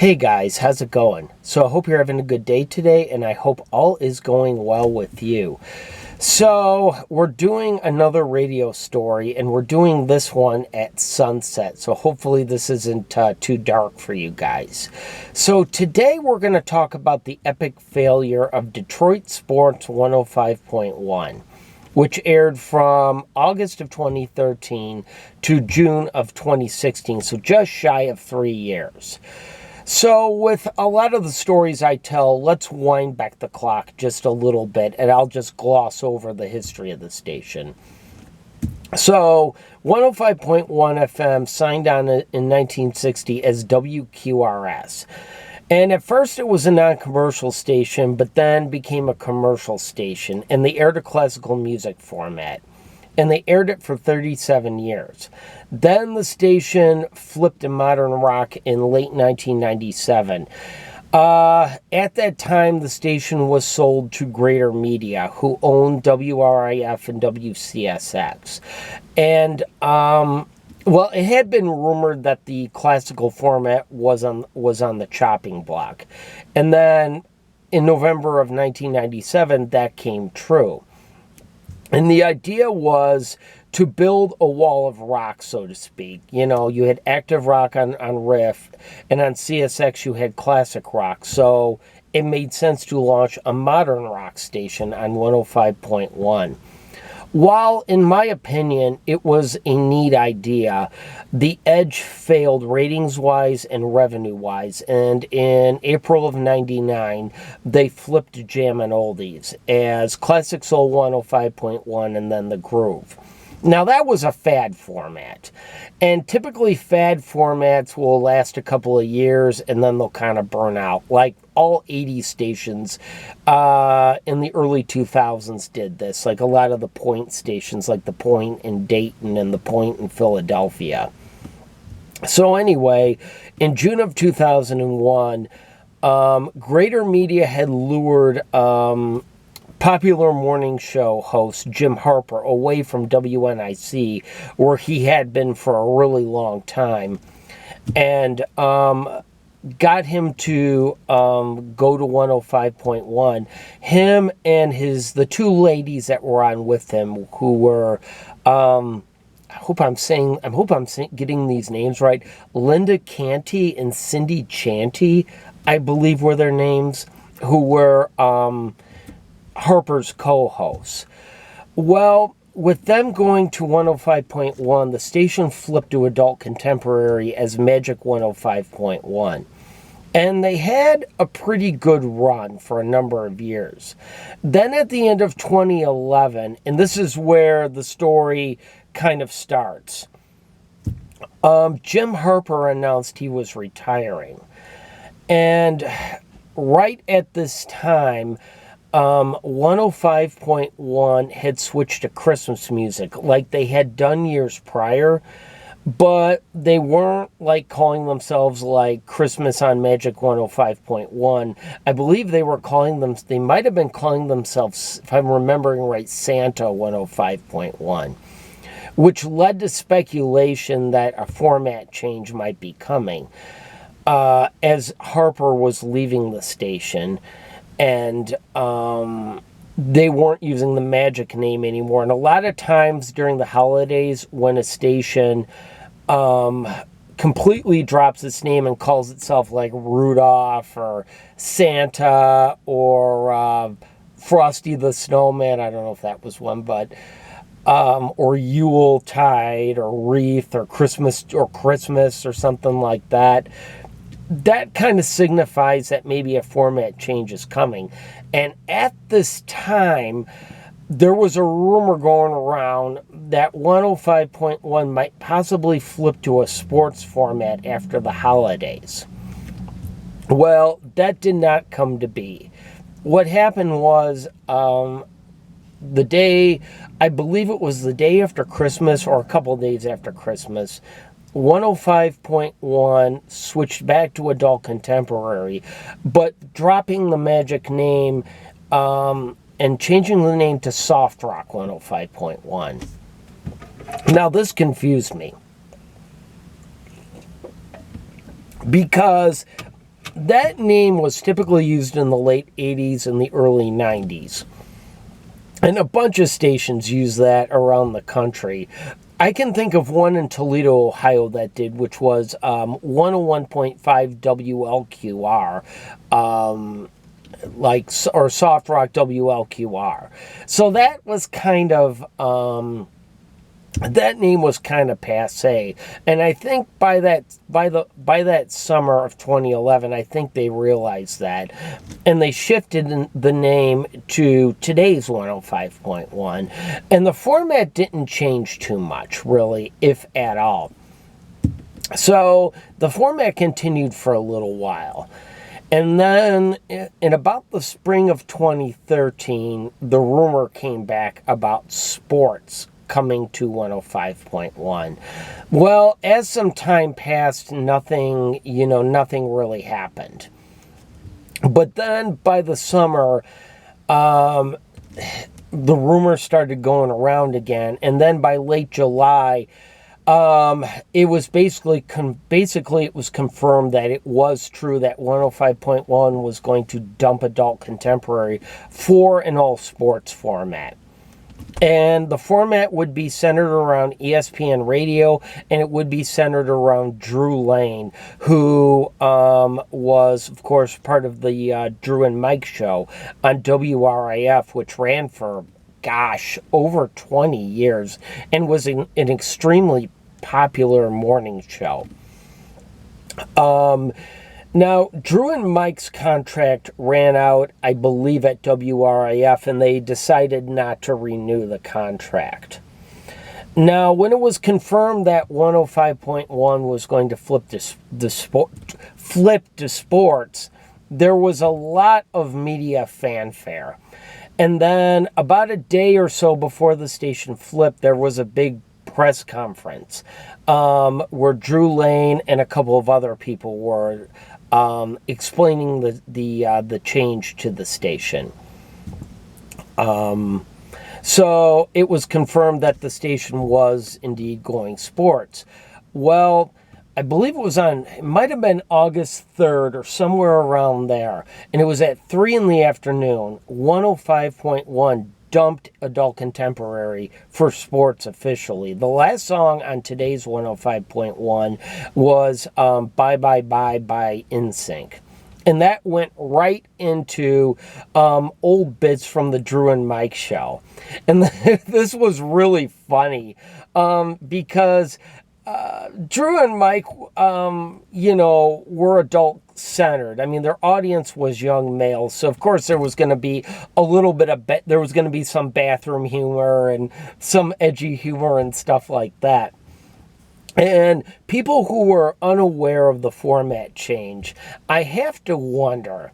Hey guys, how's it going? So I hope you're having a good day today, and I hope all is going well with you. So we're doing another radio story, and we're doing this one at sunset. So hopefully this isn't too dark for you guys. So today we're going to talk about the epic failure of Detroit Sports 105.1. Which aired from August of 2013 to June of 2016, so just shy of 3 years. So with a lot of the stories I tell, let's wind back the clock just a little bit, and I'll just gloss over the history of the station. So 105.1 FM signed on in 1960 as WQRS. And at first it was a non-commercial station, but then became a commercial station, and they aired a classical music format. And they aired it for 37 years. Then the station flipped to modern rock in late 1997. At that time, the station was sold to Greater Media, who owned WRIF and WCSX. And well, it had been rumored that the classical format was on the chopping block. And then in November of 1997, that came true. And the idea was to build a wall of rock, so to speak. You know, you had active rock on Riff, and on CSX you had classic rock. So it made sense to launch a modern rock station on 105.1. While, in my opinion, it was a neat idea, the Edge failed ratings-wise and revenue-wise, and in April of '99, they flipped to Jammin' Oldies as Classic Soul 105.1 and then The Groove. Now, that was a fad format, and typically fad formats will last a couple of years, and then they'll kind of burn out, like all 80s stations in the early 2000s did this, like a lot of the Point stations, like the Point in Dayton and the Point in Philadelphia. So anyway, in June of 2001, Greater Media had lured popular morning show host Jim Harper away from WNIC, where he had been for a really long time, and got him to go to 105.1. Him and the two ladies that were on with him, who were I hope I'm getting these names right. Linda Canty and Cindy Chanty, I believe were their names, who were Harper's co-hosts. Well, with them going to 105.1, the station flipped to adult contemporary as Magic 105.1. And they had a pretty good run for a number of years. Then at the end of 2011, and this is where the story kind of starts, Jim Harper announced he was retiring. And right at this time, 105.1 had switched to Christmas music like they had done years prior, but they weren't like calling themselves like Christmas on Magic 105.1. I believe they might have been calling themselves, if I'm remembering right, Santa 105.1, which led to speculation that a format change might be coming as Harper was leaving the station. And they weren't using the Magic name anymore. And a lot of times during the holidays, when a station completely drops its name and calls itself like Rudolph or Santa or Frosty the Snowman, I don't know if that was one, but or Yuletide or Wreath or Christmas or something like that, that kind of signifies that maybe a format change is coming. And at this time, there was a rumor going around that 105.1 might possibly flip to a sports format after the holidays. Well, that did not come to be. What happened was I believe it was the day after Christmas or a couple of days after Christmas, 105.1 switched back to adult contemporary, but dropping the Magic name and changing the name to Soft Rock 105.1. Now, this confused me because that name was typically used in the late 80s and the early 90s. And a bunch of stations use that around the country. I can think of one in Toledo, Ohio that did, which was 101.5 WLQR, or Soft Rock WLQR. So that was kind of, that name was kind of passé, and I think by that summer of 2011, I think they realized that, and they shifted the name to today's 105.1, and the format didn't change too much, really, if at all. So the format continued for a little while. And then in about the spring of 2013, the rumor came back about sports coming to 105.1. Well, as some time passed, nothing really happened. But then by the summer, the rumor started going around again. And then by late July, it was basically it was confirmed that it was true that 105.1 was going to dump adult contemporary for an all sports format. And the format would be centered around ESPN Radio, and it would be centered around Drew Lane, who was, of course, part of the Drew and Mike show on WRIF, which ran for, over 20 years, and was an extremely popular morning show. Now, Drew and Mike's contract ran out, I believe, at WRIF, and they decided not to renew the contract. Now, when it was confirmed that 105.1 was going to flip to sports, there was a lot of media fanfare. And then about a day or so before the station flipped, there was a big press conference where Drew Lane and a couple of other people were explaining the change to the station. So it was confirmed that the station was indeed going sports. Well, I believe it might have been August 3rd or somewhere around there, and it was at 3 in the afternoon. 105.1 dumped adult contemporary for sports officially. The last song on today's 105.1 was Bye Bye Bye by NSYNC. And that went right into old bits from the Drew and Mike show. And this was really funny because Drew and Mike, were adult-centered. I mean, their audience was young males, so of course there was going to be a little bit of there was going to be some bathroom humor and some edgy humor and stuff like that. And people who were unaware of the format change, I have to wonder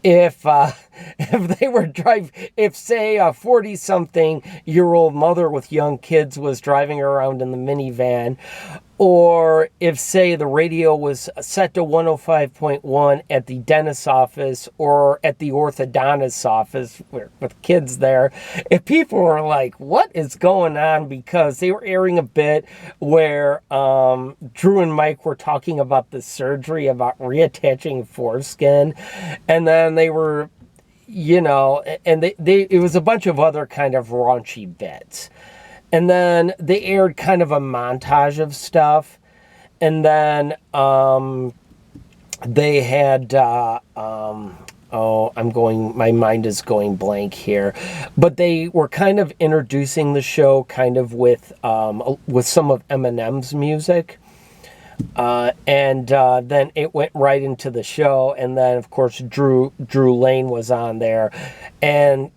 if they were if say a 40-something-year-old mother with young kids was driving around in the minivan, or if, say, the radio was set to 105.1 at the dentist's office or at the orthodontist's office with kids there, if people were like, what is going on? Because they were airing a bit where Drew and Mike were talking about the surgery, about reattaching foreskin, and then they were, and it was a bunch of other kind of raunchy bits. And then they aired kind of a montage of stuff. And then they had, my mind is going blank here. But they were kind of introducing the show kind of with some of Eminem's music. And then it went right into the show. And then, of course, Drew Lane was on there. And,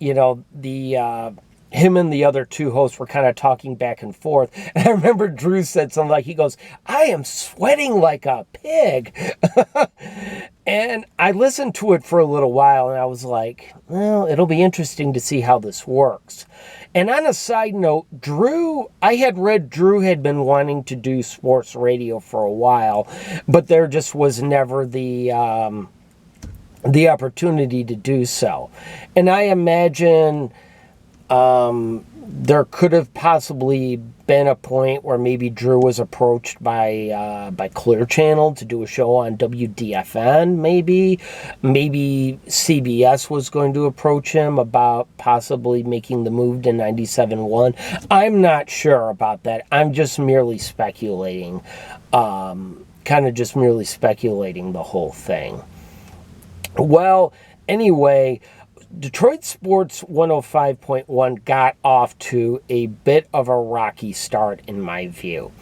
him and the other two hosts were kind of talking back and forth. And I remember Drew said something like, he goes, I am sweating like a pig. And I listened to it for a little while, and I was like, well, it'll be interesting to see how this works. And on a side note, I had read Drew had been wanting to do sports radio for a while, but there just was never the opportunity to do so. And I imagine there could have possibly been a point where maybe Drew was approached by Clear Channel to do a show on WDFN, maybe CBS was going to approach him about possibly making the move to 97.1. I'm not sure about that. I'm just merely speculating, just merely speculating the whole thing. Well, anyway, Detroit Sports 105.1 got off to a bit of a rocky start in my view.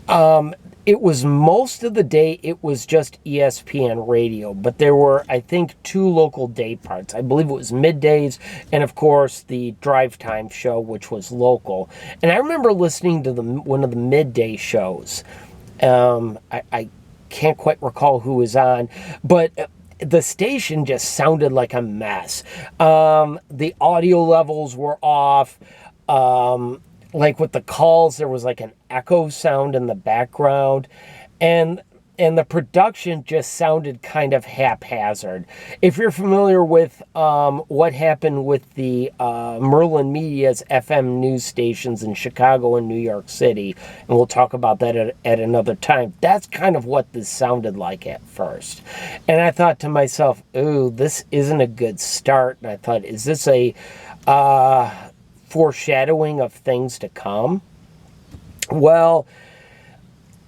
It was most of the day, it was just ESPN radio, but there were, I think, 2 local day parts. I believe it was middays and, of course, the drive time show, which was local. And I remember listening to one of the midday shows. I can't quite recall who was on, but the station just sounded like a mess. The audio levels were off. Like with the calls, there was like an echo sound in the background. And the production just sounded kind of haphazard. If you're familiar with what happened with the Merlin Media's FM news stations in Chicago and New York City, and we'll talk about that at another time, that's kind of what this sounded like at first. And I thought to myself, ooh, this isn't a good start. And I thought, is this a foreshadowing of things to come? Well,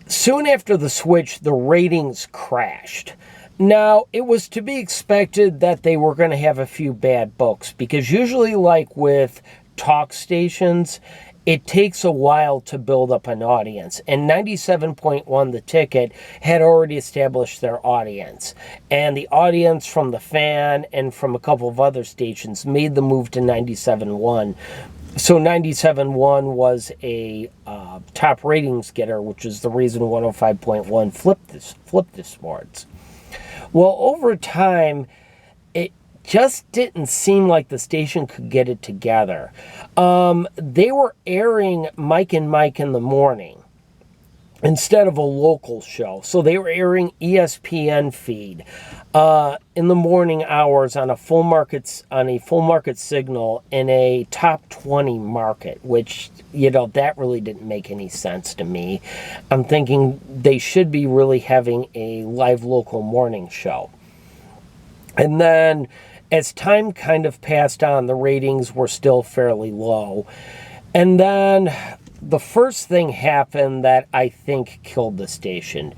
soon after the switch, the ratings crashed. Now, it was to be expected that they were going to have a few bad books, because usually, like with talk stations, it takes a while to build up an audience. And 97.1 The Ticket had already established their audience. And the audience from The Fan and from a couple of other stations made the move to 97.1. So 97.1 was a top ratings getter, which is the reason 105.1 flipped the sports. Well, over time, it just didn't seem like the station could get it together. They were airing Mike and Mike in the morning instead of a local show. So they were airing ESPN feed in the morning hours on a full market signal in a top 20 market, which, that really didn't make any sense to me. I'm thinking they should be really having a live local morning show. And then as time kind of passed on, the ratings were still fairly low. And then the first thing happened that I think killed the station.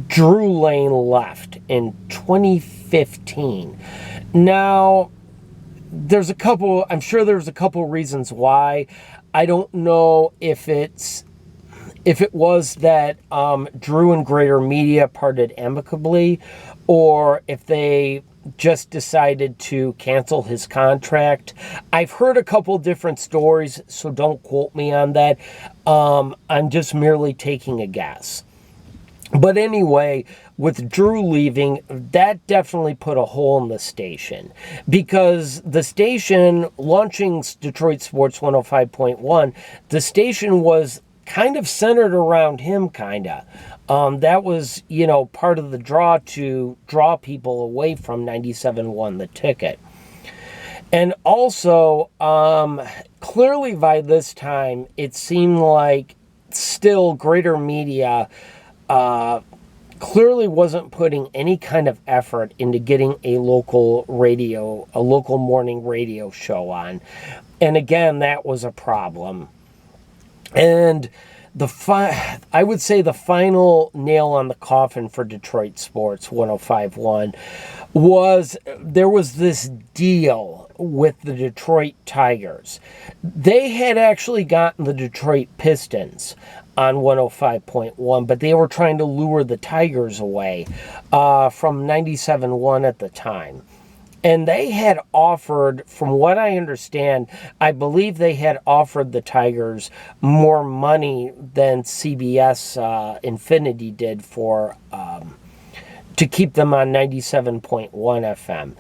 Drew Lane left in 2015. Now, I'm sure there's a couple reasons why. I don't know if it was that Drew and Greater Media parted amicably, or if they just decided to cancel his contract. I've heard a couple different stories, so don't quote me on that. I'm just merely taking a guess. But anyway, with Drew leaving, that definitely put a hole in the station, because the station launching Detroit Sports 105.1, the station was kind of centered around him, that was, part of the draw to draw people away from 97.1 The Ticket. And also, clearly by this time, it seemed like still Greater Media clearly wasn't putting any kind of effort into getting a local morning radio show on. And again, that was a problem. And I would say the final nail on the coffin for Detroit Sports 105.1 was there was this deal with the Detroit Tigers. They had actually gotten the Detroit Pistons on 105.1, but they were trying to lure the Tigers away from 97.1 at the time. And they had offered, from what I understand, I believe they had offered the Tigers more money than CBS Infinity did to keep them on 97.1 FM.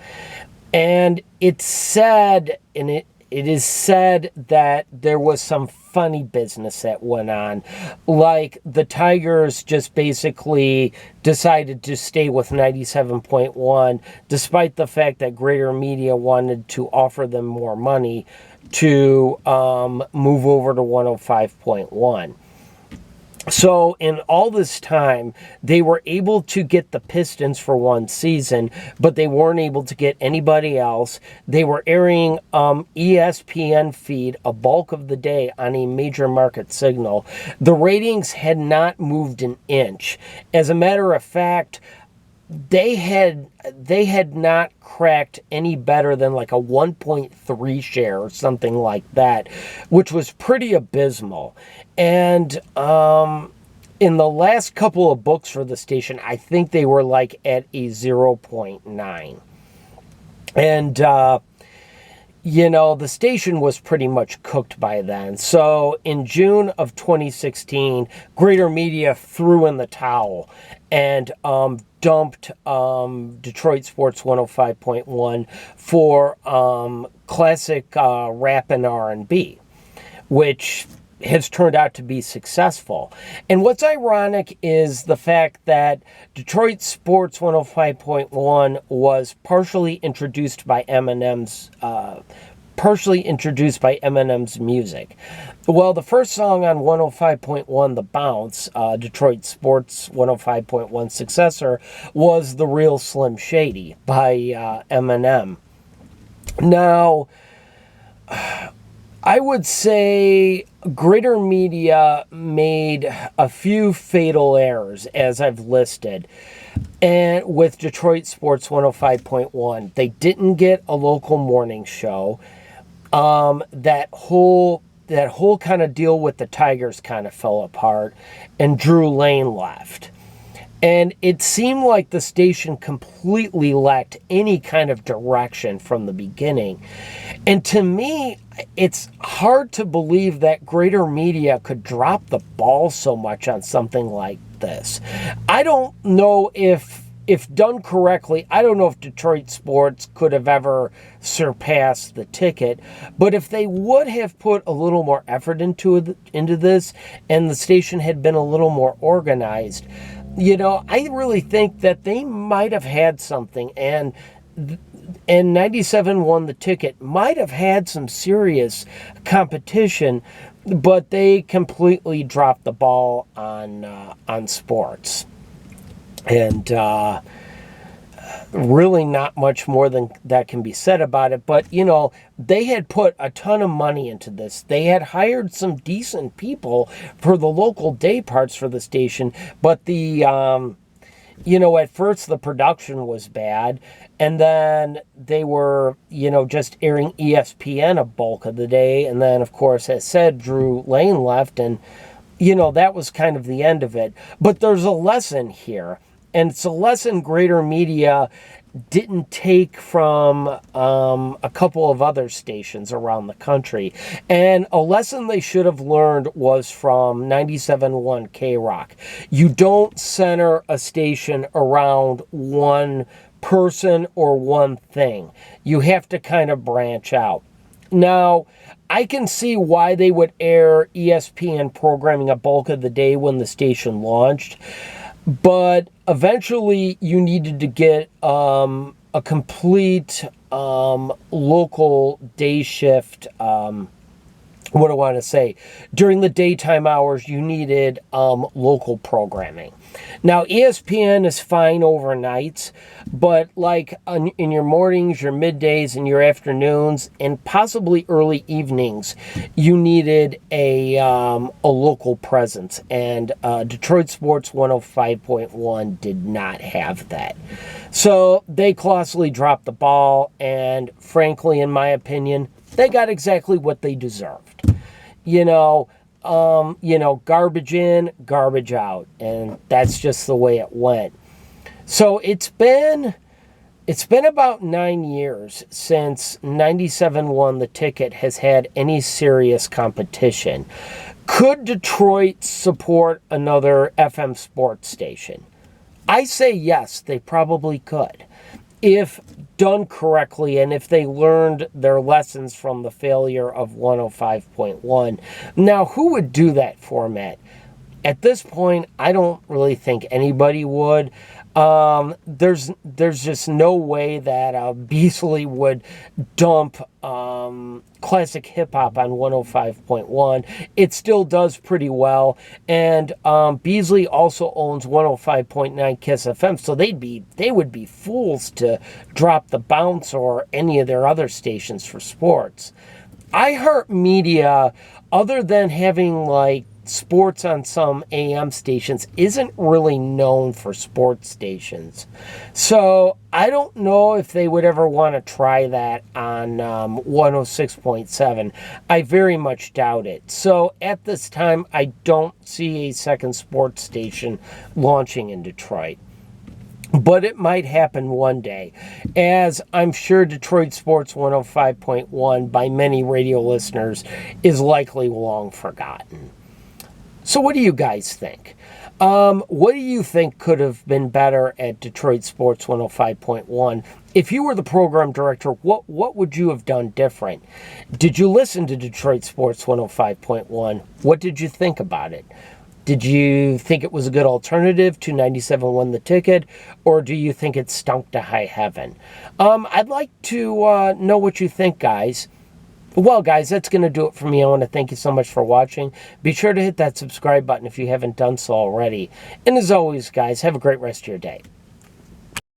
And it said, and it is said that there was some funny business that went on. Like the Tigers just basically decided to stay with 97.1 despite the fact that Greater Media wanted to offer them more money to move over to 105.1. So in all this time, they were able to get the Pistons for one season, but they weren't able to get anybody else. They were airing ESPN feed a bulk of the day on a major market signal. The ratings had not moved an inch. As a matter of fact, they had not cracked any better than like a 1.3 share or something like that, which was pretty abysmal. And in the last couple of books for the station, I think they were like at a 0.9. And you know, the station was pretty much cooked by then. So in June of 2016, Greater Media threw in the towel and dumped Detroit Sports 105.1 for classic rap and R&B, which has turned out to be successful. And what's ironic is the fact that Detroit Sports 105.1 was partially introduced by Eminem's music. Well, the first song on 105.1, The Bounce, Detroit Sports 105.1 successor, was The Real Slim Shady by Eminem. Now, I would say Greater Media made a few fatal errors, as I've listed. And with Detroit Sports 105.1, they didn't get a local morning show. That whole kind of deal with the Tigers kind of fell apart, and Drew Lane left. And it seemed like the station completely lacked any kind of direction from the beginning. And to me, it's hard to believe that Greater Media could drop the ball so much on something like this. I don't know if done correctly, I don't know if Detroit Sports could have ever surpassed the Ticket. But if they would have put a little more effort into this, and the station had been a little more organized, you know, I really think that they might have had something, and 97.1 The Ticket might have had some serious competition, but they completely dropped the ball on sports. And really not much more than that can be said about it. But, you know, they had put a ton of money into this. They had hired some decent people for the local day parts for the station. But you know, at first the production was bad. And then they were, you know, just airing ESPN a bulk of the day. And then, of course, as said, Drew Lane left. And, you know, that was kind of the end of it. But there's a lesson here. And it's a lesson Greater Media didn't take from a couple of other stations around the country. And a lesson they should have learned was from 97.1 K-Rock. You don't center a station around one person or one thing. You have to kind of branch out. Now, I can see why they would air ESPN programming a bulk of the day when the station launched. But eventually you needed to get a complete local day shift. What do I want to say? During the daytime hours, you needed local programming. Now, ESPN is fine overnights, but like in your mornings, your middays, and your afternoons, and possibly early evenings, you needed a local presence. And Detroit Sports 105.1 did not have that. So they colossally dropped the ball, and frankly, in my opinion, they got exactly what they deserved. You know, garbage in, garbage out. And that's just the way it went. So it's been about 9 years since 97.1 The Ticket has had any serious competition. Could Detroit support another FM sports station? I say yes, they probably could. if done correctly and if they learned their lessons from the failure of 105.1. Now, who would do that format? At this point, I don't really think anybody would. There's just no way that Beasley would dump classic hip-hop on 105.1. It still does pretty well. And Beasley also owns 105.9 Kiss FM, so they would be fools to drop the Bounce or any of their other stations for sports. iHeartMedia, other than having like sports on some AM stations, isn't really known for sports stations. So I don't know if they would ever want to try that on 106.7. I very much doubt it. So at this time, I don't see a second sports station launching in Detroit. But it might happen one day, as I'm sure Detroit Sports 105.1 by many radio listeners is likely long forgotten. So what do you guys think? What do you think could have been better at Detroit Sports 105.1? If you were the program director, what would you have done different? Did you listen to Detroit Sports 105.1? What did you think about it? Did you think it was a good alternative to 97.1 The Ticket, or do you think it stunk to high heaven? I'd like to know what you think, guys. Well, guys, that's going to do it for me. I want to thank you so much for watching. Be sure to hit that subscribe button if you haven't done so already. And as always, guys, have a great rest of your day.